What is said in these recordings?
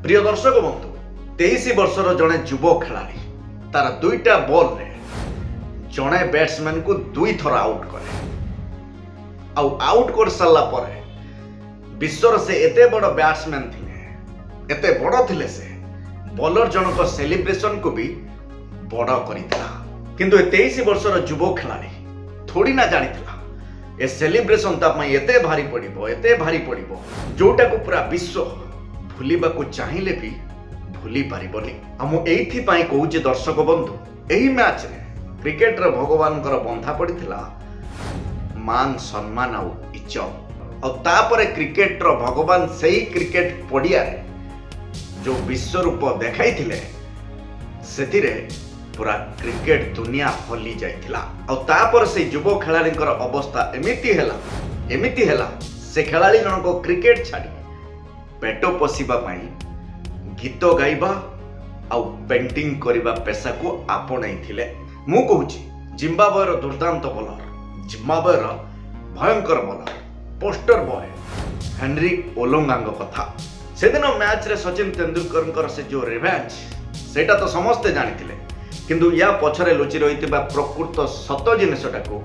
प्रिय दर्शक बंधु 23 वर्षर जड़े युव खेलाड़ी तार दुईटा बॉल रे जड़े बैट्समैन को दुई थर आउट करे आउट कर सारा पर विश्वर से एते बड़ बैट्समैन थिले एते बड़ थिले से बॉलर जनक सेलिब्रेशन को भी बड़ करितला किंतु 23 वर्षर युव खेलाड़ी थोड़ी ना जानितला ए सेलिब्रेशन ता पई एते भारी पड़िबो जोटा को पूरा विश्व भूलिबा को चाहिए भी भूली पारिबनी। हम एथि पई कहूचे दर्शक बंधु एही मैच रे क्रिकेट रे भगवान कर बंधा पड़िथिला मान सम्मान आउ इज्जत और तापरे क्रिकेट रो भगवान सही क्रिकेट पड़िया रे जो विश्व रूप देखाई थिले सेथिरे पूरा क्रिकेट दुनिया हली जाइथिला और तापर से युव खेलाड़ी अवस्था एमिति हेला से खेलाड़ी जनक क्रिकेट छाड़ी पेट पोषिबा गीत गाइबा आउ पेंटिंग करिबा पेशा को आपणाई थिले। मु कहूची जिम्बाब्वेर दुर्दांत बॉलर जिम्बाब्वेर भयंकर बॉलर पोस्टर बॉय हेनरी ओलोंगांग कथा से दिन मैच रे सचिन तेंदुलकर से जो रिवेंज सेटा तो समस्ते जानिथिले किंतु या पछरे लुचि रहितिबा प्रकृत सत जिनिसटा को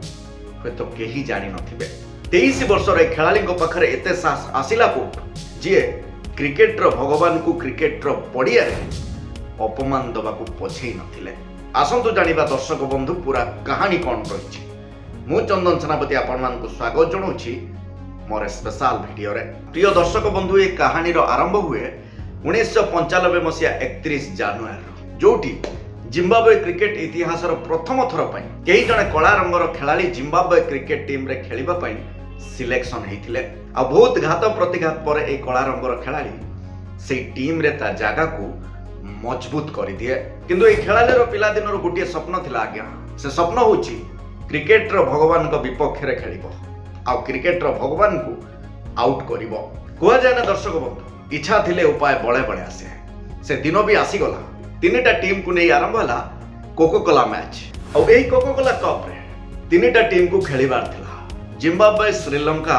हे तो केही जानि नथिबे। 23 वर्षर खेलाड़ी पाखरे एते साहस आसिला को जी क्रिकेट रो भगवान को क्रिकेट रो पड़िया अपमान दबा को पछेई नथिले। आसंतु जानिबा दर्शक बंधु पूरा कहानी कौन रही। मु चंदन सेनापति आपण मान को स्वागत जणाउछि मोर स्पेशल वीडियो रे। प्रिय दर्शक बंधु ये कहानी रो आरंभ हुए 1995 मसिया 31 जनवरी जोटी जिम्बाब्वे क्रिकेट इतिहास प्रथम थर पर कई जने कला रंगर खेलाड़ी जिम्बाब्वे क्रिकेट टीम रे खेलिबा पई सिलेक्शन हेतिले आ बहुत घात प्रतिघात पर ए कला रंगर खेलाड़ी से टीम रे ता जागा को मजबूत कर दिए किंतु ए खेलाड़ी रो पिला दिन रो गुटिया स्वप्न थिला आज्ञा से स्वप्न होची क्रिकेट रो भगवान को विपक्ष रे खेलिबो आ क्रिकेट रो भगवान को आउट करिवो कोआ जाय ना दर्शक बंधु इच्छा थिले उपाय बळे बळे आसे से दिन भी आसी गला तीनटा टीम को नहीं आरंभ होला कोकोकोला मैच और एही कोकोकोला कप रे तीनटा टीम को खेलिबार थिला जिम्बाब्वे श्रीलंका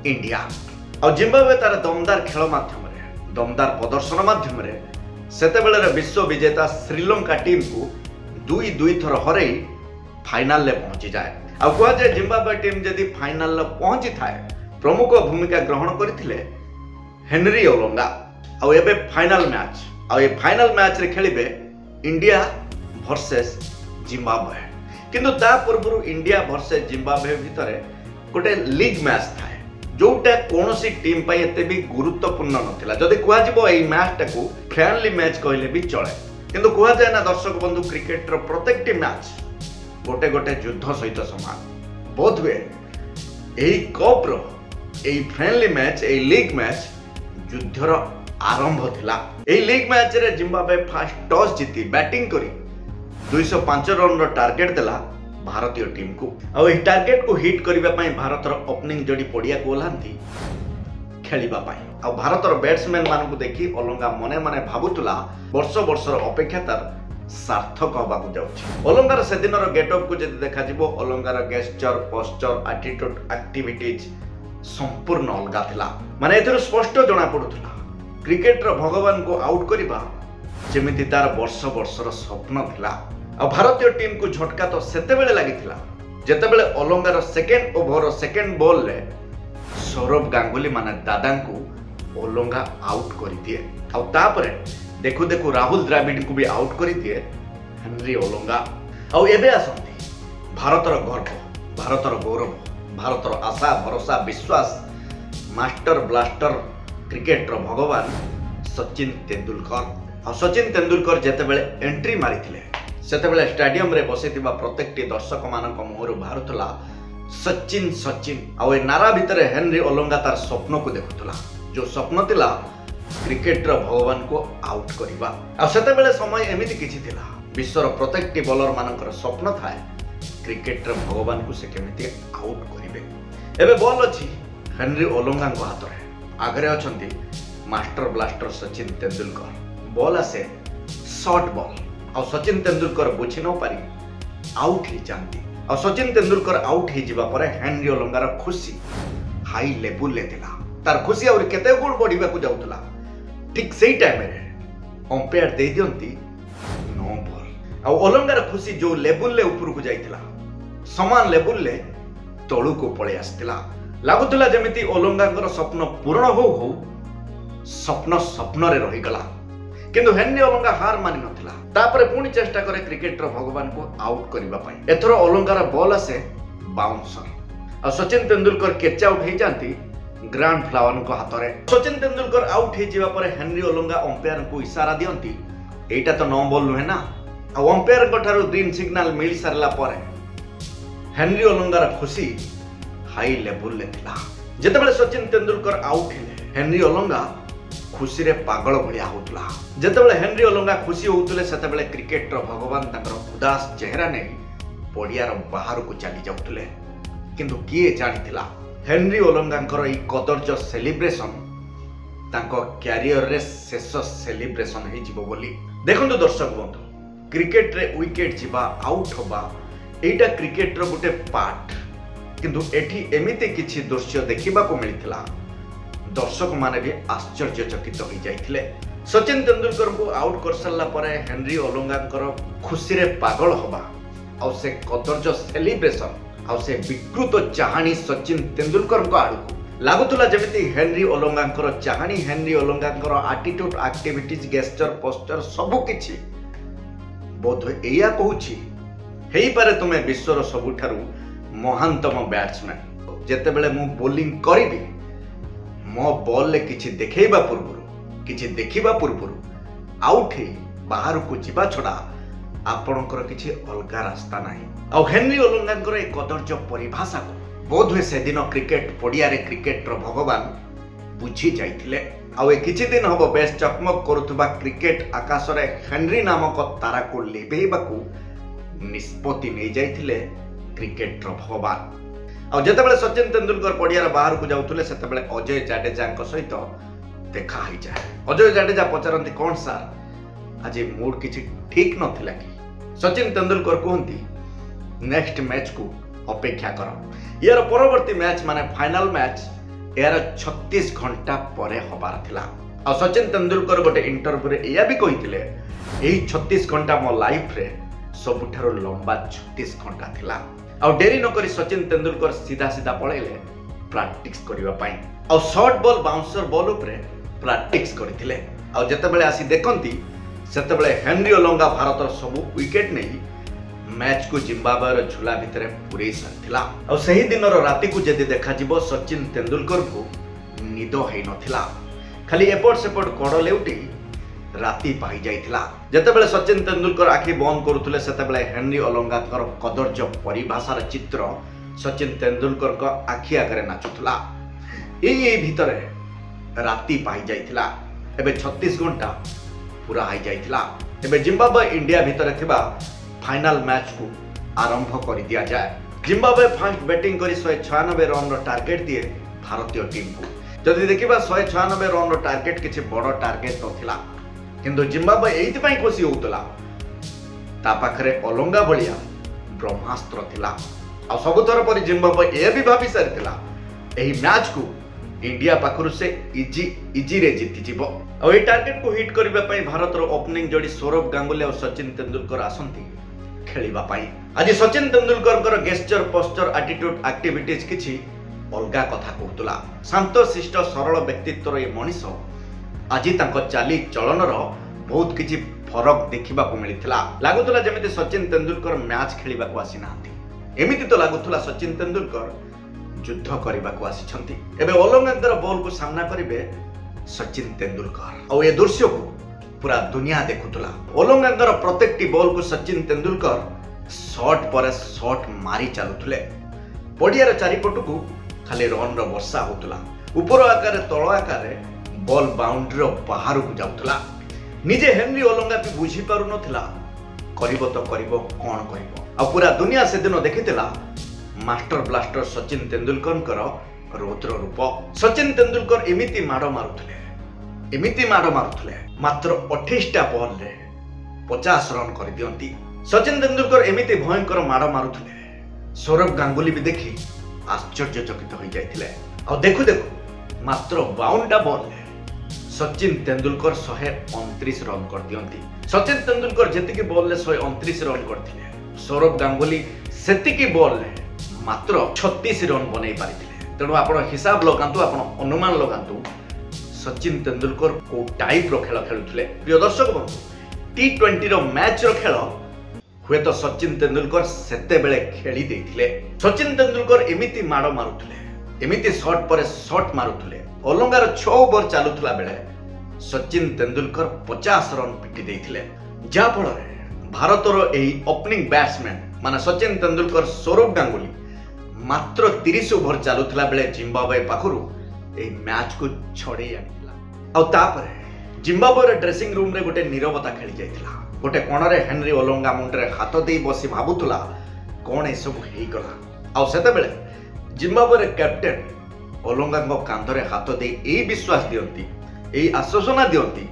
इंडिया और जिम्बाब्वे तार दमदार खेल माध्यम रे दमदार प्रदर्शन माध्यम रे सेते बेले विश्व विजेता श्रीलंका टीम को दुई थर हरई फाइनल ले पहुंची जाए आ कह जाए जिम्बाब्वे टीम जदि फाइनल ले पहुंची थाए प्रमुख भूमिका ग्रहण करथिले हेनरी ओलोंगा और एबे फाइनल मैच और ये फाइनल मैच रे खेलिबे इंडिया वर्सेस जिम्बाब्वे किंतु ता पूर्व इंडिया वर्सेस जिम्बाब्वे भितर गोटे लीग मैच थाए जोटा कोनोसी टीम पई एते भी गुरुत्वपूर्ण नथिला जदि कुआ जिवो एई मैच टाकू फ्रेंडली मैच कहले भी चले किंतु कुआ जाय ना दर्शक बंधु क्रिकेट रो प्रत्येकटी मैच गोटे गोटे युद्ध सहित समान बोथ वे एई कप रो एई फ्रेंडली मैच एई लीग मैच युद्धर आरंभ थिला। एई लीग मैच रे जिम्बाब्वे फास्ट टॉस जीती बैटिंग करी 205 रन रो टार्गेट देला भारतीय टीम को और एही टार्गेट को हिट करिबा पई भारत रो ओपनिंग जोड़ी पड़िया को ओलांती खेलिबा पई और भारत रो बैट्समैन मान को देखि ओलोंगा मने मने भाबुतला वर्षर अपेक्षा तार सार्थक होबा को जाउछि। ओलोंगार से दिन रो गेटअप को जदि देखा जिवो ओलोंगार गेस्चर पोस्चर एटीट्यूड एक्टिविटीज संपूर्ण अलगा थिला माने एथरो स्पष्ट जणा पडुथला क्रिकेट रो भगवान को आउट करिबा जेमिति तार वर्षर स्वप्न थिला और भारतीय टीम को झटका तो सेते बेले लागिथिला जेते बेले ओलोंगार सेकेंड ओवर सेकेंड बॉल रे सौरभ गांगुली माने दादा को ओलोंगा आउट कर दिए और तापरे देखु देखु राहुल द्रविड़ को भी आउट कर दिए हेनरी ओलोंगा और एबे आसंती भारतर गर्व भारतर गौरव भारतर आशा भरोसा विश्वास मास्टर ब्लास्टर क्रिकेट रो भगवान सचिन तेंदुलकर और सचिन तेंदुलकर जेते बेले एंट्री मारिथिले सेते बेले स्टेडियम रे बसिथिबा प्रत्येकटी दर्शक मानक मुहरु बाहरुतला सचिन सचिन और ए नारा भितर हेनरी ओलोंगा तार स्वप्न को देखुतला जो स्वप्न थिला क्रिकेट रो भगवान को आउट करिबा आ सेते बेले समय एमिति किछि थिला विश्वर प्रत्येकटी बॉलर मानकर स्वप्न थाए क्रिकेट रो भगवान को से केमिति आउट करिवे। एबे बॉल अछि हेनरी ओलोंगा को हाथ रे आगरे अछंती master blaster Sachin Tendulkar ball आसे शॉर्ट बॉल और सचिन तेंदुलकर बुझी न पारी आउट ही जाती और सचिन तेंदुलकर आउट ही जिबा परे हेनरी ओलोंगार खुशी हाई लेवल ले थिला तार खुशी और केते गुण बढ़िबा को जाउतला ठीक से टाइम रे अंपायर दे दियंती नो बॉल आ ओलंगार खुशी जो लेवल ले ऊपर को जाइतिला समान लेवल ले तळु को पळे आस्तिला लागुतला जेमिति ओलंगार स्वप्न पूर्ण हो स्वप्न स्वप्न रे रही गला किंतु हेन्री ओलंगा हार मानि नथिला तापरे पुणी चेष्टा करे क्रिकेटर भगवान को आउट करबा पई एथरो ओलंगार बॉल आसे बाउंसर आ सचिन तेंदुलकर कैच आउट हो जाती ग्रांड फ्लावर को हाथ में सचिन तेंदुलकर आउट हो जावा पर हेनरी ओलंगा अंपायर को इशारा दियंती एटा तो नो बॉल नुहे ना आ अंपायर को ठारो ग्रीन सिग्नल मिल सारला पर हेनरी ओलंगार खुशी हाई लेवल ले थिला जेतेबेले सचिन तेंदुलकर आउट हेले हेनरी ओलंगा खुशी रे पागल भलिया होतला जेतेबेले हेनरी ओलंगा खुशी होतले सेतेबेले क्रिकेटर भगवान ताकर उदास चेहरा नै पडियार बाहर को चली जाउतले किंतु किए जानिथिला हेनरी ओलंगांकर ई कदर्ज सेलिब्रेशन तांको कैरियर रे शेष सेलिब्रेशन हे जिवो बोली देखंतु दर्शक बंधु क्रिकेट रे विकेट जिबा आउट होबा एटा क्रिकेट रो गुटे पार्ट किंतु एठी एमिते किछि दृश्य देखिबा को मिलिथिला दर्शक माने भी आश्चर्यचकित हो जाइथिले सचिन तेंदुलकर को आउट कर सरला परे हेनरी ओलंगांकर खुशी रे पागल होबा आ से कदर्ज सेलिब्रेशन आ से विकृत चाहानी सचिन तेंदुलकर को आड़ू लागुतला जेमिति हेनरी ओलंगांकर चाहानी हेनरी ओलंगांकर एटीट्यूड एक्टिविटीज गेस्चर पोस्टर सब किछि बोध एया कहूछि हेई पारे तुमे विश्वर सबुठारु महानतम बैट्समैन जेतेबेले मु बोलिंग करिबी मो बॉल ले किछि देखैबा पूर्वरु किछि देखिबा पूर्वरु आउट हे बाहर को जिबा छडा आपणकर किछि अलगा रास्ता नाही आ हेनरी ओलंगांकर ए कदर्ज परिभाषा को बोध हुए से दिन क्रिकेट पडिया रे क्रिकेटर भगवान बुझी जाइथिले आ ए किछि दिन हबो बेस चकमक करूथबा क्रिकेट आकाश रे हेनरी नामक तारा को लेबेबा को निष्पत्ति नै जाइथिले क्रिकेटर भगवान आ जेतेबेले सचिन तेंदुलकर पडिया रे बाहर को जाउथले सेतेबेले अजय जाडेजा को सहित देखा ही जाए अजय जाडेजा पचारंती कोन सर आज मूड किछि ठीक नथिला कि सचिन तेंदुलकर कहती नेक्स्ट मैच को अपेक्षा कर यार परवर्ती मैच माने फाइनल मैच यार 36 घंटा परे होबार थिला आ सचिन तेंदुलकर गोटे इंटरव्यू रे या भी कहिथिले एही 36 घंटा मो लाइफ रे सबुठारो लंबा 36 घंटा थिला आ डेरी न करी सचिन तेंदुलकर सीधा सीधा पळेले प्रैक्टिस करिवा पई आ शॉर्ट बॉल बाउंसर बॉल ऊपर प्रैक्टिस करथिले आ जेतेबेले आसी देखंती सेतेबेले हेनरी ओलंगा भारतर सब विकेट नहीं मैच को जिम्बाब्वे झूला भितर पूरे सारिथिला और सही दिन राति को जदि देखा जिवो सचिन तेंदुलकर को निद हेई नथिला खाली एपट सेपट कड़ लेउटी राति पाई जाइथिला जेतेबेले सचिन तेंदुलकर आखि बंद करूथले सेतेबेले हेनरी ओलंगाकर कदर्ज परिभाषार चित्र सचिन तेंदुलकर को आखि आगरे नाचुथला एई भितरे राति पाई जाइथिला एबे 36 घंटा पूरा हाई जाइथिला एबे जिम्बाब्वे इंडिया भितर थिबा फाइनल मैच को आरंभ कर दिया जाए जिम्बाब्वे फास्ट बैटिंग करी 196 रन टार्गेट दिए भारतीय टीम को जदि देखिबा 196 रन टार्गेट किछि बड़ टार्गेट नथिला किंतु जिम्बाब्वे एइति पई खुशी होतला ता पाखरे ओलंगा भलिया ब्रह्मास्त्र थिला आ सबुथर पर जिम्बाब्वे ए भी भाबी सारिथिला एही मैच को इंडिया पाखरु से इजी रे जीति जीवो और ए टार्गेट को हिट करबा पई भारत रो ओपनिंग जोड़ी सौरभ गांगुली और सचिन तेंदुलकर आसंती खेलिबा पई आज Sachin Tendulkar gesture poster attitude activities किछि अलगा कथा कहतुला शांत शिष्ट सरल व्यक्तित्वर ए मनीष आज तांको चाली चलन रो बहुत किछि फरक देखिबा को मिलिथिला लागुतला जेमिति सचिन तेंदुलकर मैच खेलिबा को आसी नाथि एमिति तो लागुतला सचिन तेंदुलकर युद्ध करबा को आसी एबे ओलंगांकर बॉल को सामना करिवे सचिन तेंदुलकर और ए दृश्य को पूरा दुनिया देखुतला ओलंगांकर प्रत्येकटी बॉल को सचिन तेंदुलकर शॉट पर शॉट मारी चलुथले पडियार चारिपट को खाली रन रो वर्षा होतला ऊपर आकार तळ आकार बॉल बाउंड्री बाहर को जाउतला निजे हेनरी ओलंगा भी बुझी पारु नथिला करिवो तो करिवो कोन करिवो आ पूरा दुनिया से दिन देखितला मास्टर ब्लास्टर सचिन तेंदुलकर रौद्र रूप सचिन तेंदुलकर एमिति माड़ मारुथले मात्र 28टा बॉल रे 50 रन कर दियंती सचिन तेंदुलकर एमिति भयंकर माड़ मारुथले सौरभ गांगुली भी देखि आश्चर्यचकित हो जाइथिले आ देखु देखु मात्र 52टा बॉल रे सचिन तेंदुलकर 129 रन कर दियंती। सचिन तेंदुलकर जेतिकी बॉल ले 129 रन करथिले, सौरभ गांगुली सेतिकी बॉल ले मात्र 36 रन बनै पारिथिले। तेणु आपण हिसाब लगांतु, आपण अनुमान लगांतु सचिन तेंदुलकर को टाइप रो खेल खेलुथिले। प्रिय दर्शक बंधु, T20 रो मैच रो खेल हुए तो सचिन तेंदुलकर सेते बेले खेली देथिले। सचिन तेंदुलकर एमिति माड़ मारुथिले, एमिति शॉट पर शॉट मारुथिले। ओलंगार 6 ओवर चालुथिला बेले सचिन तेंदुलकर 50 रन पिटी देथिले, जा फल भारतर एही ओपनिंग बैट्समैन माने सचिन तेंदुलकर, सौरभ गांगुली मात्र 30 ओवर चालुथिला बेले जिम्बाब्वे पाखरु एही मैच को छड़े आनिथिला। आ तापरे जिम्बाब्वे ड्रेसिंग रूम रे गोटे नीरवता खेली जाइथिला। गोटे कोणरे हेनरी ओलंगा मुंडरे हाथ दे बसी भाबुथुला कोन ए सब हेई गला। आ सेते बेले जिम्बाब्वे कैप्टेन ओलंगा कांधरे हाथ दे ए विश्वास दियंती, ए आश्वासना दियंती,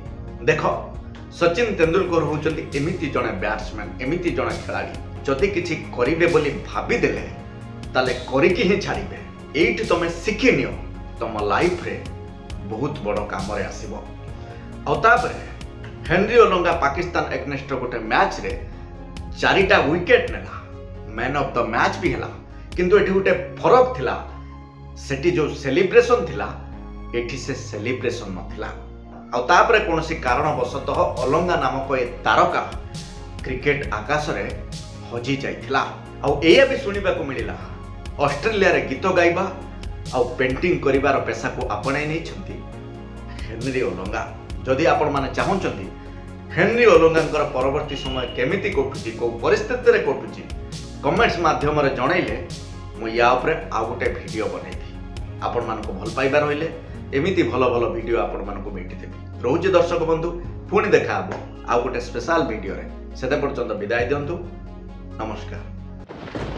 देख सचिन तेंदुलकर होचंती एमिति जणे बैट्समैन, एमिति जणे खिलाड़ी, जदि किछि करिवे बोली भाबी देले ताले करिकि ही छाड़िबे। एइठ तमे सिखि नियो, तम लाइफ रे बहुत बड़ काम रे आसीबो। आ तापरे हेनरी ओलंगा पाकिस्तान एगनेस्ट गोटे मैच रे 4टा विकेट नेला, मैन ऑफ द मैच भी हला। किंतु एठी गोटे फरक थिला, सेठी जो सेलिब्रेशन थिला एठी से सेलिब्रेशन नथिला। आ तापरे कोनोसी कारणवशतः ओलंगा नामक ए तारका क्रिकेट आकाश रे हजी जाइथिला। आ एया भी सुनिबा को मिलिला ऑस्ट्रेलिया रे गीत गाइबा आ पेंटिंग करिवार पेशा को आपणाई नै छंती हेनरी ओलंगा। जदि आपण माने चाहउछंती हेनरी ओलंगांकर परवर्ती समय केमिति कटुची, को परिस्थिति रे कटुची, कमेंट्स माध्यम रे जणाइले मु या ऊपर आ गोटे वीडियो बनैथि। आपण मानको भल पाइबा रहिले एमिति भल भल वीडियो आपण मानको भेटि देबी। रोज दर्शक बंधु, पुणी देखा आबो आ गोटे स्पेशल वीडियो रे। सेते पर्यंत विदाय दियंतु। नमस्कार।